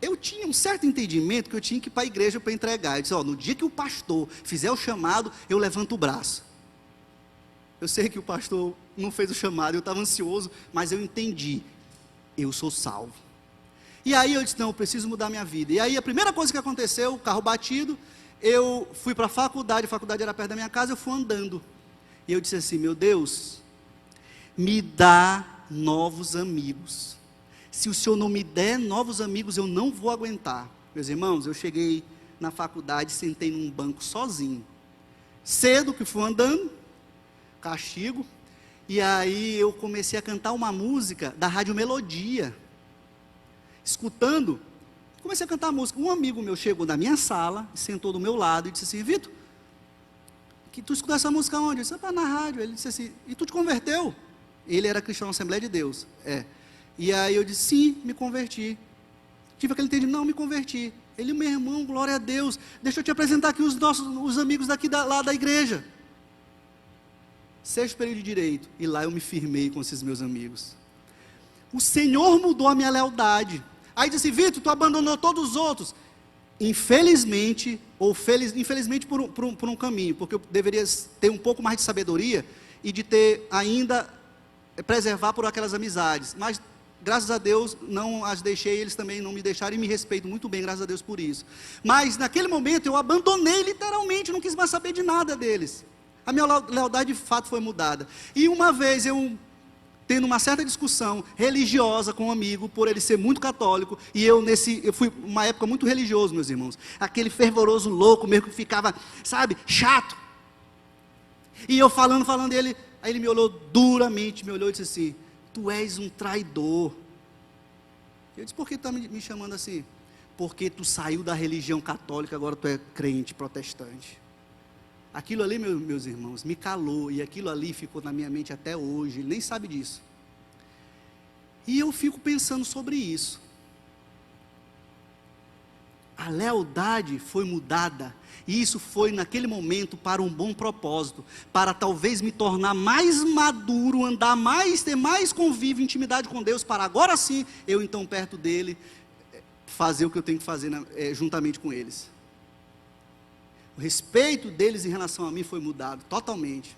eu tinha um certo entendimento que eu tinha que ir para a igreja para entregar. Eu disse, no dia que o pastor fizer o chamado, eu levanto o braço. Eu sei que o pastor não fez o chamado, eu estava ansioso, mas eu entendi. eu sou salvo. E aí eu disse, não, eu preciso mudar minha vida. E aí a primeira coisa que aconteceu, o carro batido, eu fui para a faculdade era perto da minha casa, eu fui andando. E eu disse assim, meu Deus, me dá novos amigos. Se o Senhor não me der novos amigos, eu não vou aguentar. Meus irmãos, eu cheguei na faculdade, sentei num banco sozinho. Cedo que fui andando, castigo, e aí eu comecei a cantar uma música da Rádio Melodia. Escutando, comecei a cantar a música. Um amigo meu chegou na minha sala, sentou do meu lado e disse assim, Vitor, que tu escutou essa música onde? Eu disse, na rádio. Ele disse assim, e tu te converteu? Ele era cristão na Assembleia de Deus. E aí eu disse, sim, me converti. Tive aquele entendimento, não, me converti. Ele, meu irmão, glória a Deus, deixa eu te apresentar aqui os amigos daqui lá da igreja. Sexto período de direito, e lá eu me firmei com esses meus amigos. O Senhor mudou a minha lealdade. Aí disse, Vitor, tu abandonou todos os outros. Infelizmente, infelizmente por um caminho, porque eu deveria ter um pouco mais de sabedoria, e de ter ainda, preservar por aquelas amizades, mas graças a Deus não as deixei, eles também não me deixaram, e me respeito muito bem, graças a Deus por isso. Mas naquele momento eu abandonei literalmente, não quis mais saber de nada deles. A minha lealdade de fato foi mudada. E uma vez eu, tendo uma certa discussão religiosa com um amigo, por ele ser muito católico, e eu fui uma época muito religioso, meus irmãos, aquele fervoroso louco mesmo, que ficava, sabe, chato, e eu falando, aí ele me olhou duramente, me olhou e disse assim, tu és um traidor. Eu disse, por que tu está me chamando assim? Porque tu saiu da religião católica, agora tu é crente, protestante. Aquilo ali, meus irmãos, me calou, e aquilo ali ficou na minha mente até hoje, ele nem sabe disso. E eu fico pensando sobre isso. A lealdade foi mudada, e isso foi naquele momento para um bom propósito, para talvez me tornar mais maduro, ter mais convívio, intimidade com Deus, para agora sim, eu então perto dele, fazer o que eu tenho que fazer juntamente com eles. O respeito deles em relação a mim foi mudado totalmente.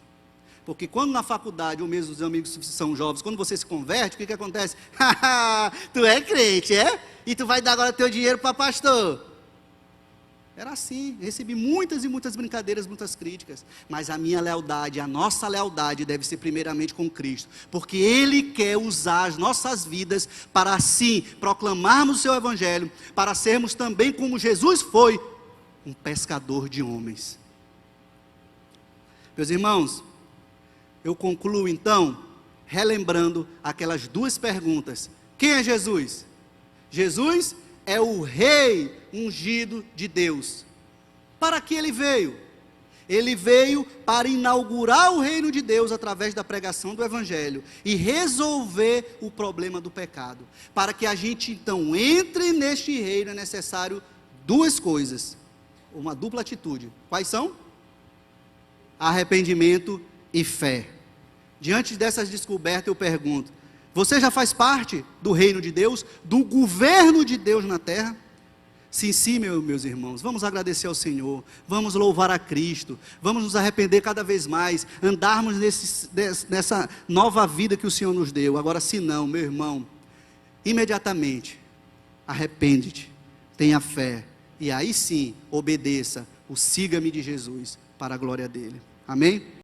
Porque quando na faculdade, ou mesmo os amigos são jovens, quando você se converte, o que acontece? Tu é crente, é? E tu vai dar agora teu dinheiro para pastor. Era assim, recebi muitas e muitas brincadeiras, muitas críticas. Mas a minha lealdade, a nossa lealdade deve ser primeiramente com Cristo. Porque Ele quer usar as nossas vidas para assim proclamarmos o seu Evangelho, para sermos também como Jesus foi, um pescador de homens. Meus irmãos, eu concluo então, relembrando aquelas duas perguntas. Quem é Jesus? Jesus é o Rei ungido de Deus. Para que Ele veio? Ele veio para inaugurar o reino de Deus através da pregação do Evangelho e resolver o problema do pecado. Para que a gente então entre neste reino é necessário duas coisas, uma dupla atitude. Quais são? Arrependimento e fé. Diante dessas descobertas eu pergunto, você já faz parte do reino de Deus, do governo de Deus na terra? Sim, meus irmãos, vamos agradecer ao Senhor, vamos louvar a Cristo, vamos nos arrepender cada vez mais, andarmos nessa nova vida que o Senhor nos deu. Agora, se não, meu irmão, imediatamente, arrepende-te, tenha fé, e aí sim, obedeça o siga-me de Jesus, para a glória dele. Amém?